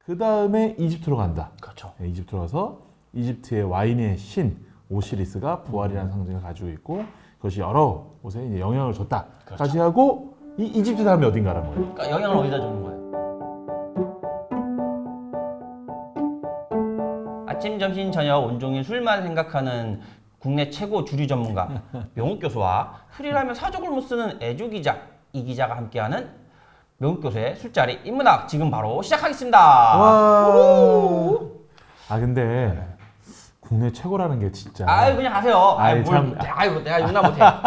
그 다음에 이집트로 간다. 그렇죠. 네, 이집트로 가서 이집트의 와인의 신 오시리스가 부활이라는 상징을 가지고 있고 그것이 여러 곳에 이제 영향을 줬다까지 하고 이 이집트 다음에 어딘가란 거예요. 그러니까 영향을 어디다 주는 거예요? 아침, 점심, 저녁 온종일 술만 생각하는 국내 최고 주류 전문가 명욱 교수와 술이라면 사족을 못 쓰는 애주 기자 이 기자가 함께하는 명욱 교수의 술자리 인문학 지금 바로 시작하겠습니다. 와. 아 근데 국내 최고라는 게 진짜. 아유 그냥 하세요. 아이, 뭘, 참. 아유 내가 용납 못해. 자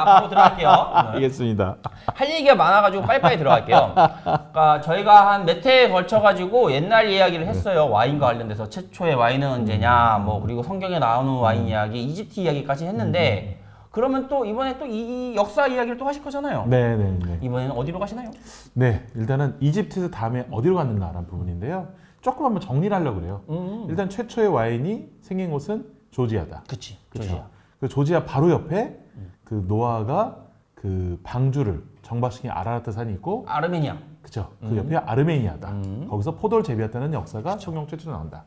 바로 들어갈게요. 알겠습니다. 할 얘기가 많아가지고 빨리빨리 들어갈게요. 그러니까 저희가 한 몇 회에 걸쳐가지고 옛날 이야기를 했어요. 와인과 관련돼서 최초의 와인은 언제냐, 뭐 그리고 성경에 나오는 와인 이야기, 이집트 이야기까지 했는데 그러면 또 이번에 또 이 역사 이야기를 또 하실 거잖아요. 네네네. 이번에는 어디로 가시나요? 네, 일단은 이집트에서 다음에 어디로 갔는가라는 부분인데요. 조금 한번 정리를 하려고 그래요. 일단 최초의 와인이 생긴 곳은 조지아다. 그치. 그렇죠. 조지아. 그 조지아 바로 옆에 그 노아가 그 방주를 정박시킨 아라라트 산이 있고, 아르메니아. 그죠? 그 옆에 아르메니아다. 거기서 포도를 재배했다는 역사가 성경 최초로 나온다.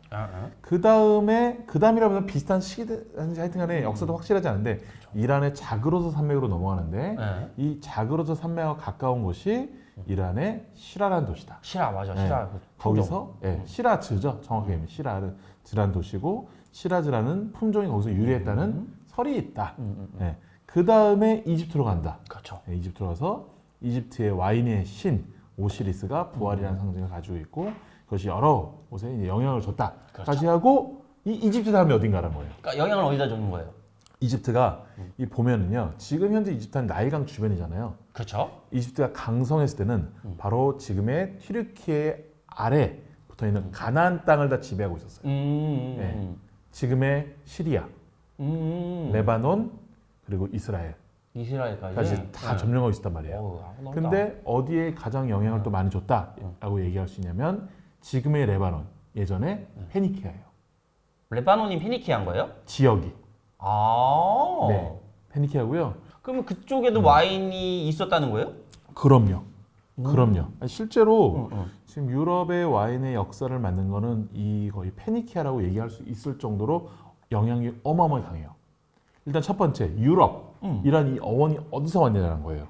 그 다음이라면 비슷한 시기든지 하여튼간에 역사도 확실하지 않은데 이란의 자그로스 산맥으로 넘어가는데 네. 이 자그로스 산맥과 가까운 곳이 이란의 시라라는 도시다. 시라 맞아. 네. 시라. 거기서 시라즈죠. 정확하게 얘기하면 시라즈라는 도시고 시라즈라는 품종이 거기서 유래했다는 설이 있다. 그 다음에 이집트로 간다. 그렇죠. 네, 이집트로 가서 이집트의 와인의 신 오시리스가 부활이라는 상징을 가지고 있고 그것이 여러 곳에 이제 영향을 줬다까지 하고 이 이집트 다음에 어딘가란 거예요. 그러니까 영향을 어디다 주는 거예요? 이집트가 이 보면은요. 지금 현재 이집트는 나일강 주변이잖아요. 그렇죠. 이집트가 강성했을 때는 바로 지금의 튀르키예 아래 붙어 있는 가나안 땅을 다 지배하고 있었어요. 네. 지금의 시리아, 레바논 그리고 이스라엘. 이스라엘까지 까지 다 점령하고 있었단 말이에요. 근데 어디에 가장 영향을 또 많이 줬다라고 얘기할 수 있냐면 지금의 레바논, 예전에 페니키아예요. 레바논이 페니키아인 거예요? 지역이. 아. 네, 페니키아고요. 그러면 그쪽에도 와인이 있었다는 거예요? 그럼요. 그럼요. 아니, 실제로 지금 유럽의 와인의 역사를 만든 거는 이 거의 페니키아라고 얘기할 수 있을 정도로 영향이 어마어마하게 강해요. 일단 첫 번째, 유럽이란 이 어원이 어디서 왔냐는 거예요.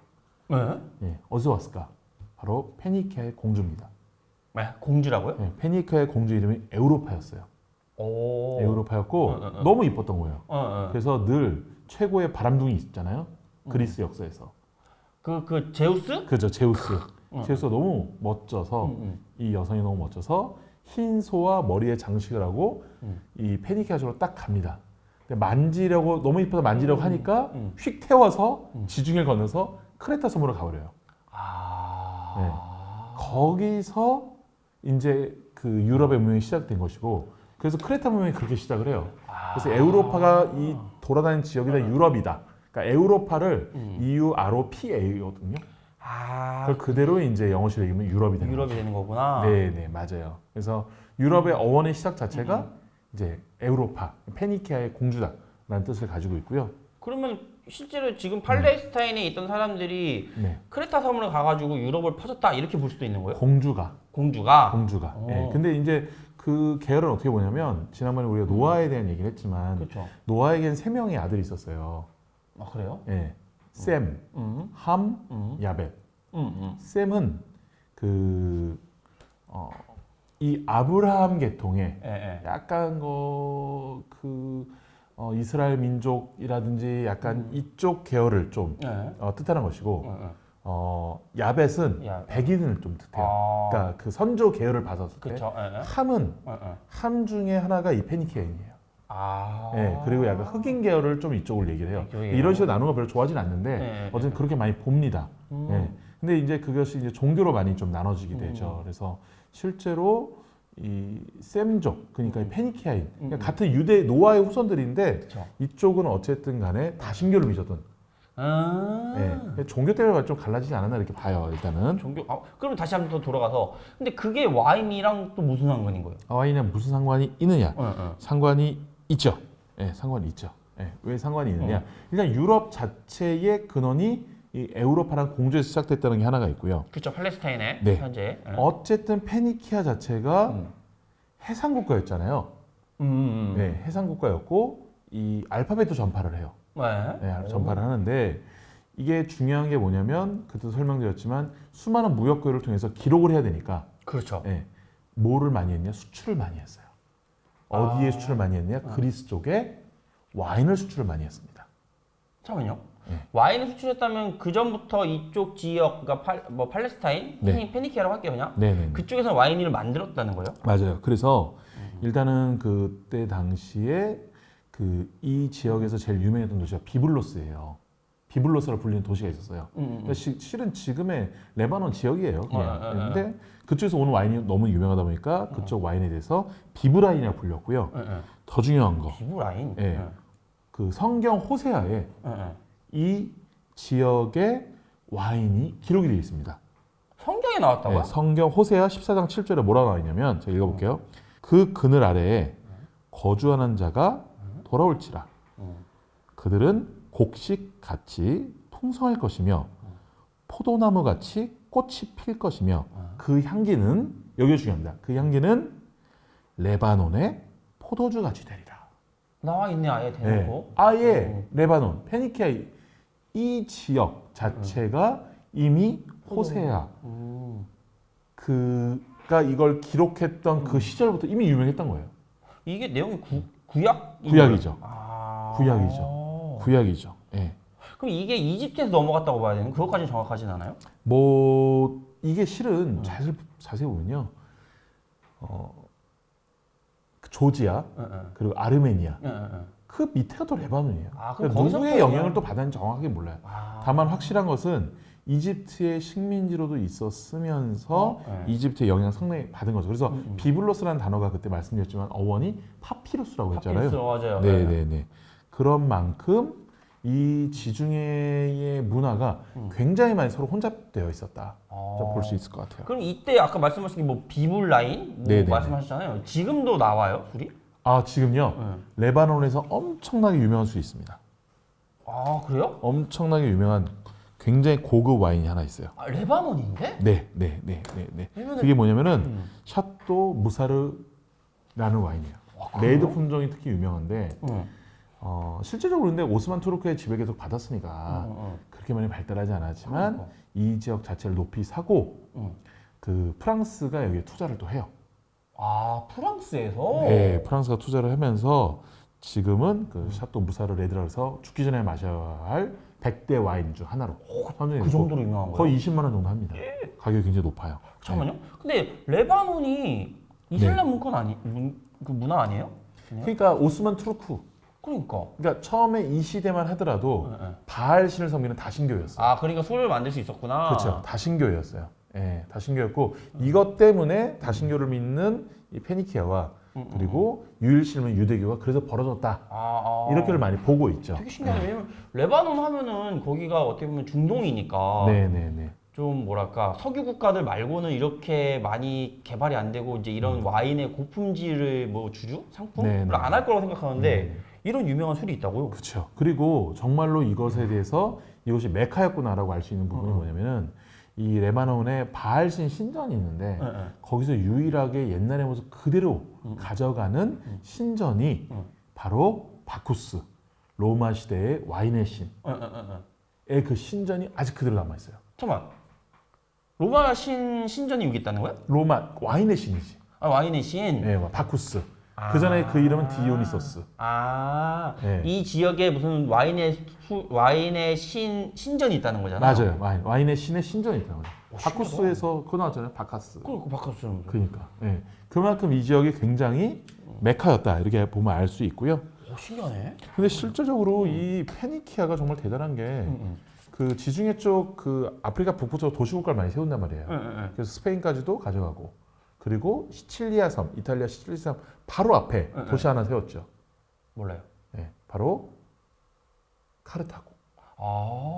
네. 예, 어디서 왔을까? 바로 페니키아의 공주입니다. 네, 공주라고요? 예, 페니키아의 공주 이름이 에우로파였어요. 오. 에우로파였고 너무 이뻤던 거예요. 어. 그래서 늘 최고의 바람둥이 있잖아요. 그리스 역사에서. 그 제우스? 그죠, 제우스. 제우스가 너무 멋져서 이 여성이 너무 멋져서 흰 소와 머리에 장식을 하고 이 페니키아주로 딱 갑니다. 근데 만지려고 너무 이뻐서 만지려고 하니까 휙 태워서 지중해를 건너서 크레타 섬으로 가버려요. 아. 네. 거기서 이제 그 유럽의 문명이 시작된 것이고 그래서 크레타 문명이 그렇게 시작을 해요. 그래서 에우로파가 이 돌아다니는 지역이다 유럽이다. 그러니까 에우로파를 EUROPA거든요. 아. 그걸 그대로 이제 영어식으로 얘기하면 유럽이 되는 유럽이 거죠. 되는 거구나. 네, 맞아요. 그래서 유럽의 어원의 시작 자체가 이제 에우로파, 페니키아의 공주다라는 뜻을 가지고 있고요. 그러면 실제로 지금 팔레스타인에 있던 사람들이 네. 크레타 섬으로 가가지고 유럽을 퍼졌다 이렇게 볼 수도 있는 거예요? 공주가. 공주가. 예. 근데 이제 그 계열은 어떻게 보냐면 지난번에 우리가 노아에 대한 얘기를 했지만 그렇죠. 노아에겐 3명의 아들이 있었어요. 아 그래요? 예. 셈, 함, 야벳. 셈은 이 아브라함 계통의 예. 약간 이스라엘 민족이라든지 약간 이쪽 계열을 좀 예. 뜻하는 것이고 야벳은 백인을 좀 뜻해요. 아. 그러니까 그 선조 계열을 봤었을 때 그렇죠. 예. 함은 함 중에 하나가 이 페니키아인이에요. 아. 예, 그리고 약간 흑인 계열을 좀 이쪽을 얘기를 해요. 이런 식으로 나누는 거 별로 좋아하진 않는데 어쨌든 그렇게 많이 봅니다. 예. 근데 이제 그것이 이제 종교로 많이 좀 나눠지게 되죠. 그래서 실제로 이 셈족 그러니까 이 페니키아인 그러니까 같은 유대 노아의 후손들인데 그쵸. 이쪽은 어쨌든 간에 다신교를 믿었던 예. 종교 때문에 좀 갈라지지 않았나 이렇게 봐요. 일단은 종교. 그럼 다시 한번 더 돌아가서 근데 그게 와인이랑 또 무슨 상관인 거예요? 와인이랑 무슨 상관이 있느냐? 상관이 있죠. 예, 상관이 있죠. 예, 왜 상관이 있느냐? 일단 유럽 자체의 근원이 이 에우로파랑 공조에서 시작됐다는 게 하나가 있고요. 그렇죠. 팔레스타인에 네. 현재. 어쨌든 페니키아 자체가 해상 국가였잖아요. 네, 해상 국가였고 이 알파벳도 전파를 해요. 네, 전파를 하는데 이게 중요한 게 뭐냐면 그때도 설명드렸지만 수많은 무역 교류를 통해서 기록을 해야 되니까 그렇죠. 네, 뭐를 많이 했냐? 수출을 많이 했어요. 어디에 수출을 많이 했냐? 그리스 쪽에 와인을 수출을 많이 했습니다. 잠깐만요. 네. 와인을 수출했다면 그 전부터 이쪽 지역, 그러니까 팔레스타인, 네. 페니키아라고 할게요 그냥. 네네. 그쪽에서 와인을 만들었다는 거예요? 맞아요. 그래서 일단은 그때 당시에 그 이 지역에서 제일 유명했던 도시가 비블로스예요. 비블로스라 불리는 도시가 있었어요. 그러니까 실은 지금의 레바논 지역이에요. 그냥. 근데 그쪽에서 오는 와인이 너무 유명하다 보니까 그쪽 와인에 대해서 비브라인이라고 불렸고요. 더 중요한 거. 비브라인. 예. 그 성경 호세아에 이 지역의 와인이 기록이 되어 있습니다. 성경에 나왔다고요? 네, 성경 호세아 14장 7절에 뭐라고 나와 있냐면 제가 읽어볼게요. 그 그늘 아래에 거주하는 자가 돌아올지라. 그들은 곡식같이 풍성할 것이며 포도나무같이 꽃이 필 것이며 그 향기는 여기 중요합니다. 그 향기는 레바논의 포도주같이 되리라. 나와 있네 아예 대놓고. 네. 아예 레바논, 페니키아 이 지역 자체가 이미 호세아 그가 이걸 기록했던 그 시절부터 이미 유명했던 거예요. 이게 내용이 구약? 구약이죠. 아. 구약이죠. 예. 그럼 이게 이집트에서 넘어갔다고 봐야 되는? 그것까지는 정확하진 않아요? 뭐 이게 실은 자세히 보면요, 조지아 그리고 아르메니아 그 밑에가 또 레바논이에요. 그러니까 누구의 영향을 또 받았는지 정확하게 몰라요. 다만 확실한 것은 이집트의 식민지로도 있었으면서 이집트의 영향을 상당히 받은 거죠. 그래서 비블로스라는 단어가 그때 말씀드렸지만 어원이 파피루스라고 했잖아요. 맞아요. 네네네. 그런 만큼 이 지중해의 문화가 굉장히 많이 서로 혼잡되어 있었다. 볼 수 있을 것 같아요. 그럼 이때 아까 말씀하신 게 뭐 비블라인 말씀하셨잖아요. 지금도 나와요, 술이? 아 지금요? 레바논에서 엄청나게 유명한 술이 있습니다. 아 그래요? 엄청나게 유명한 굉장히 고급 와인이 하나 있어요. 아, 레바논인데? 네. 그게 뭐냐면은 샤또 무사르라는 와인이에요. 레드 품종이 특히 유명한데 실제적으로 근데 오스만 투르크의 지배 계속 받았으니까 그렇게 많이 발달하지 않았지만 이 지역 자체를 높이 사고 그 프랑스가 여기에 투자를 또 해요. 아 프랑스에서? 네, 프랑스가 투자를 하면서 지금은 그 샤또 무사르 레드라 해서 죽기 전에 마셔야 할 100대 와인 중 하나로 선정이 그 정도로 유명한 거예요? 거의 20만 원 정도 합니다. 가격이 굉장히 높아요. 잠깐만요. 근데 레바논이 이슬람 그 문화 아니에요? 그냥? 그러니까 오스만 투르크. 그러니까 처음에 이 시대만 하더라도 바알 신을 섬기는 다신교였어요. 아 그러니까 술을 만들 수 있었구나. 그렇죠. 다신교였어요. 예, 다신교였고 이것 때문에 다신교를 믿는 이 페니키아와 그리고 유일신은 유대교가 그래서 벌어졌다. 이렇게를 많이 보고 있죠. 되게 신기하네. 왜냐면 레바논 하면은 거기가 어떻게 보면 중동이니까 네네네. 좀 뭐랄까 석유 국가들 말고는 이렇게 많이 개발이 안 되고 이제 이런 와인의 고품질을 뭐 주류 상품을 안 할 거라고 생각하는데 이런 유명한 술이 있다고요? 그렇죠. 그리고 정말로 이것에 대해서 이것이 메카였구나라고 알 수 있는 부분이 뭐냐면은 이 레바논에 바알신 신전이 있는데 거기서 유일하게 옛날의 모습 그대로 가져가는 신전이 바로 바쿠스 로마 시대의 와인의 신의 그 신전이 아직 그대로 남아 있어요. 잠깐만. 로마 신전이 여기 있다는 거야? 로마 와인의 신이지. 아 와인의 신? 네, 바쿠스. 그 전에 그 이름은 디오니소스. 네. 이 지역에 무슨 와인의 신전이 있다는 거잖아요. 맞아요. 와인의 신의 신전이 있다는 거죠. 바쿠스에서 그거 나왔잖아요. 바카스. 그 바카스는. 그러니까. 네. 그만큼 이 지역이 굉장히 메카였다. 이렇게 보면 알 수 있고요. 신기하네. 근데 실질적으로 이 페니키아가 정말 대단한 게 그 지중해 쪽 그 아프리카 북부 쪽 도시국가를 많이 세운단 말이에요. 그래서 스페인까지도 가져가고 그리고 시칠리아 섬, 이탈리아 시칠리아 섬 바로 앞에 도시 하나 세웠죠. 몰라요. 네, 바로 카르타고.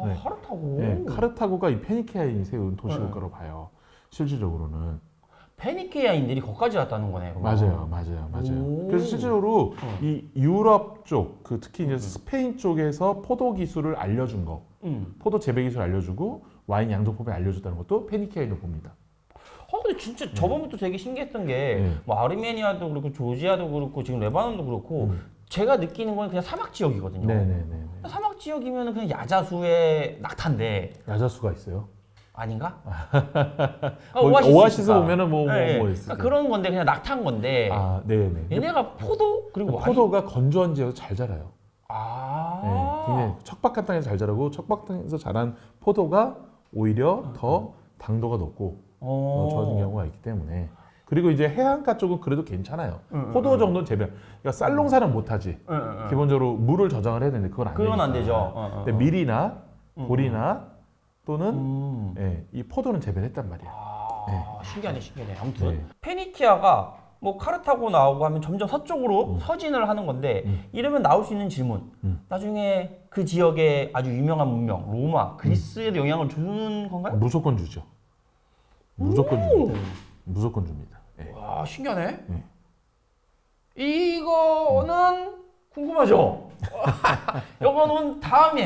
네. 카르타고. 네, 카르타고가 이 페니키아인이 세운 도시국가로 봐요. 실질적으로는. 페니키아인들이 거기까지 왔다는 거네요. 맞아요. 오. 그래서 실제로 이 유럽 쪽, 그 특히 이제 스페인 쪽에서 포도 기술을 알려준 거, 포도 재배 기술 알려주고 와인 양조법을 알려줬다는 것도 페니키아인으로 봅니다. 근데 진짜 저번부터 되게 신기했던 게 뭐 아르메니아도 그렇고 조지아도 그렇고 지금 레바논도 그렇고 제가 느끼는 건 그냥 사막 지역이거든요. 네네네. 사막 지역이면 그냥 야자수의 낙타인데 야자수가 있어요. 아닌가? 오아시스 보면은 뭐 있을 그러니까 그런 건데 그냥 낙타인 건데 아, 네네. 얘네가 포도 그리고 와인? 포도가 건조한 지역에서 잘 자라요. 아, 네, 굉장히 척박한 땅에서 잘 자라고 척박한 땅에서 자란 포도가 오히려 더 당도가 높고 좋아진 경우가 있기 때문에 그리고 이제 해안가 쪽은 그래도 괜찮아요. 포도 정도는 재배. 그러니까 쌀농사는 못하지. 기본적으로 물을 저장을 해야 되는데 그건 안 되니까. 그건 안 되죠. 근데 밀이나 보리나 또는 이 포도는 재배를 했단 말이야. 신기하네. 아무튼 네. 페니키아가 뭐 카르타고 나오고 하면 점점 서쪽으로 서진을 하는 건데 이러면 나올 수 있는 질문. 나중에 그 지역의 아주 유명한 문명 로마, 그리스에도 영향을 주는 건가요? 무조건 주죠. 무조건 줍니다. 무조건 줍니다. 예. 와, 신기하네. 이거는 궁금하죠? 이거는 다음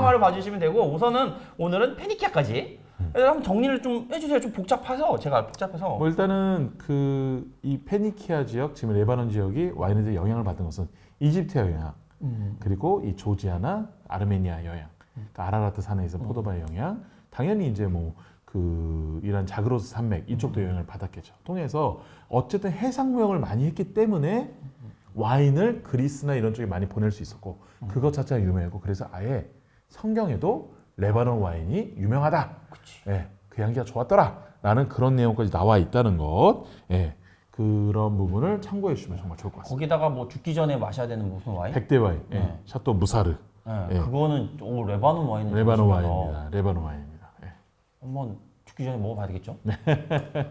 화를 봐주시면 되고 우선은 오늘은 페니키아까지 한번 정리를 좀 해주세요. 좀 복잡해서 제가 복잡해서. 뭐 일단은 이 페니키아 지역, 지금 레바논 지역이 와인에 영향을 받은 것은 이집트의 영향, 그리고 이 조지아나 아르메니아 영향, 그러니까 아라라트 산에 있는 포도바의 영향, 당연히 이제 뭐 이란 자그로스 산맥 이쪽도 영향을 받았겠죠. 통해서 어쨌든 해상 무역을 많이 했기 때문에 와인을 그리스나 이런 쪽에 많이 보낼 수 있었고 그것 자체가 유명했고 그래서 아예 성경에도 레바논 와인이 유명하다. 예, 그 향기가 좋았더라라는 그런 내용까지 나와 있다는 것. 예, 그런 부분을 참고해 주시면 정말 좋을 것 같습니다. 거기다가 뭐 죽기 전에 마셔야 되는 무슨 와인? 백대 와인, 샤또 무사르. 예. 그거는 레바논 와인은 레바논 와인입니다. 레바논 와인입니다. 예. 한번 죽기 전에 먹어봐야 되겠죠?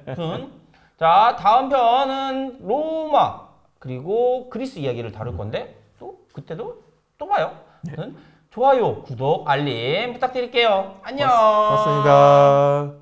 아무튼 자 다음 편은 로마 그리고 그리스 이야기를 다룰 건데 또 그때도 또 봐요. 아무튼 좋아요, 구독, 알림 부탁드릴게요. 안녕. 고맙습니다.